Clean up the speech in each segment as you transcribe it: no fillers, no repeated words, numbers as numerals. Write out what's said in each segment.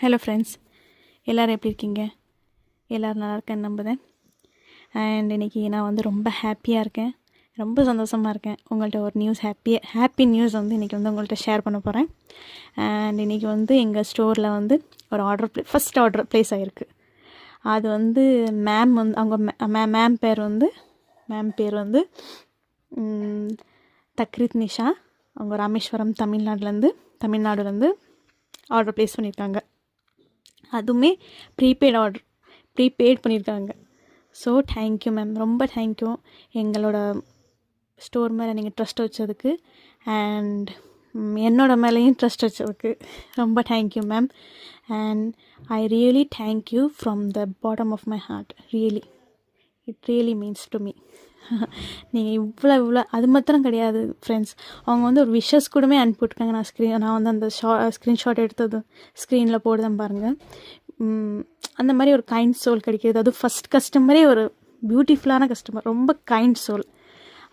Hello friends, எல்லோரும் எப்படி இருக்கீங்க? எல்லோரும் நல்லா இருக்கேன்னு நம்புகிறேன். அண்ட் இன்றைக்கி நான் வந்து ரொம்ப ஹாப்பியாக இருக்கேன், ரொம்ப சந்தோஷமாக இருக்கேன். உங்கள்கிட்ட ஒரு ஹாப்பி நியூஸ் வந்து இன்றைக்கி வந்து உங்கள்கிட்ட ஷேர் பண்ண போகிறேன். அண்ட் இன்றைக்கி வந்து எங்கள் ஸ்டோரில் வந்து ஒரு ஃபஸ்ட் ஆர்டர் ப்ளேஸ் ஆகிருக்கு. அது வந்து மேம் வந்து அவங்க மேம் பேர் வந்து தக்ரீத் நிஷா. அவங்க ராமேஸ்வரம் தமிழ்நாடுலேருந்து ஆர்டர் ப்ளேஸ் பண்ணியிருக்காங்க. அதுவுமே ப்ரீபெய்ட் பண்ணியிருக்காங்க. ஸோ தேங்க்யூ மேம், ரொம்ப தேங்க்யூ எங்களோட ஸ்டோர் மேலே நீங்கள் ட்ரஸ்ட் வச்சதுக்கு அண்ட் என்னோட மேலேயும் ட்ரஸ்ட் வச்சதுக்கு ரொம்ப thank you ma'am. And I really thank you from the bottom of my heart. It really means to me. நீங்கள் இவ்வளோ அது மாத்திரம் கிடையாது ஃப்ரெண்ட்ஸ், அவங்க வந்து ஒரு விஷஸ் கூடமே அனுப்பிவிட்ருக்காங்க. நான் வந்து அந்த ஸ்க்ரீன்ஷாட் எடுத்தது ஸ்க்ரீனில் போடுதேன் பாருங்கள். அந்த மாதிரி ஒரு கைண்ட் சோல் கிடைக்கிது. அது ஃபஸ்ட் கஸ்டமரே ஒரு பியூட்டிஃபுல்லான கஸ்டமர், ரொம்ப கைண்ட் சோல்.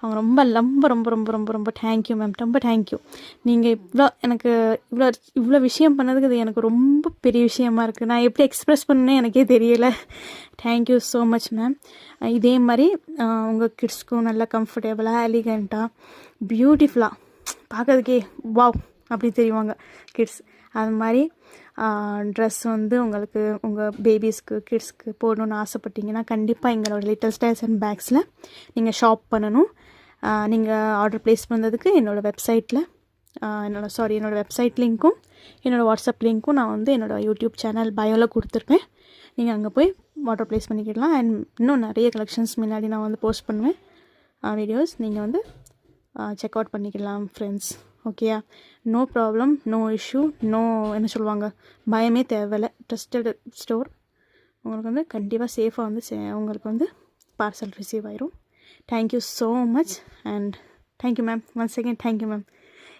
அவங்க ரொம்ப ரொம்ப ரொம்ப ரொம்ப ரொம்ப ரொம்ப தேங்க்யூ மேம், ரொம்ப தேங்க்யூ. நீங்கள் எனக்கு இவ்வளோ விஷயம் பண்ணதுக்கு அது எனக்கு ரொம்ப பெரிய விஷயமா இருக்குது. நான் எப்படி எக்ஸ்ப்ரெஸ் பண்ணேன்னு எனக்கே தெரியலை. Thank you so much ma'am. இதே மாதிரி உங்கள் கிட்ஸ்க்கும் நல்லா கம்ஃபர்டபுளாக எலிகண்ட்டாக பியூட்டிஃபுல்லாக பார்க்கறதுக்கே வாவ் அப்படி தெரியுவாங்க கிட்ஸ். அது மாதிரி ட்ரெஸ் வந்து உங்களுக்கு உங்கள் பேபிஸ்க்கு கிட்ஸ்க்கு போடணுன்னு ஆசைப்பட்டீங்கன்னா கண்டிப்பாக எங்களோட லிட்டில் ஸ்டைல்ஸ் அண்ட் பேக்ஸில் நீங்கள் ஷாப் பண்ணணும். நீங்கள் ஆர்டர் ப்ளேஸ் பண்ணதுக்கு என்னோடய வெப்சைட் லிங்க்கும் என்னோடய வாட்ஸ்அப் லிங்க்கும் நான் வந்து என்னோடய யூடியூப் சேனல் பயோவில் கொடுத்துருப்பேன். நீங்கள் அங்கே போய் ஆர்டர் ப்ளேஸ் பண்ணிக்கிடலாம். அண்ட் இன்னும் நிறைய கலெக்ஷன்ஸ் முன்னாடி நான் வந்து போஸ்ட் பண்ணுவேன் வீடியோஸ். நீங்கள் வந்து செக் அவுட் பண்ணிக்கலாம் ஃப்ரெண்ட்ஸ். ஓகேயா? நோ ப்ராப்ளம், நோ இஷ்யூ, என்ன சொல்லுவாங்க, பயமே தேவையில்லை. Trusted store. உங்களுக்கு வந்து கண்டிப்பாக சேஃபாக வந்து உங்களுக்கு வந்து பார்சல் ரிசீவ் ஆயிரும். Thank you so much and thank you ma'am. Once again thank you ma'am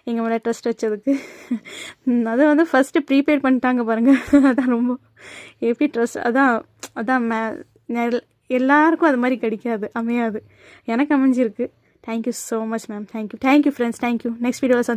எங்கள் மேலே ட்ரஸ்ட் வச்சதுக்கு. அது வந்து ஃபஸ்ட்டு ப்ரீபெய்ட் பண்ணிட்டாங்க பாருங்கள். அதான் ரொம்ப எப்படி ட்ரஸ்ட். அதான் எல்லாருக்கும் அது மாதிரி அமையாது. எனக்கு அமைஞ்சிருக்கு. Thank you so much ma'am. Thank you friends. Thank you. Next வீடியோவில்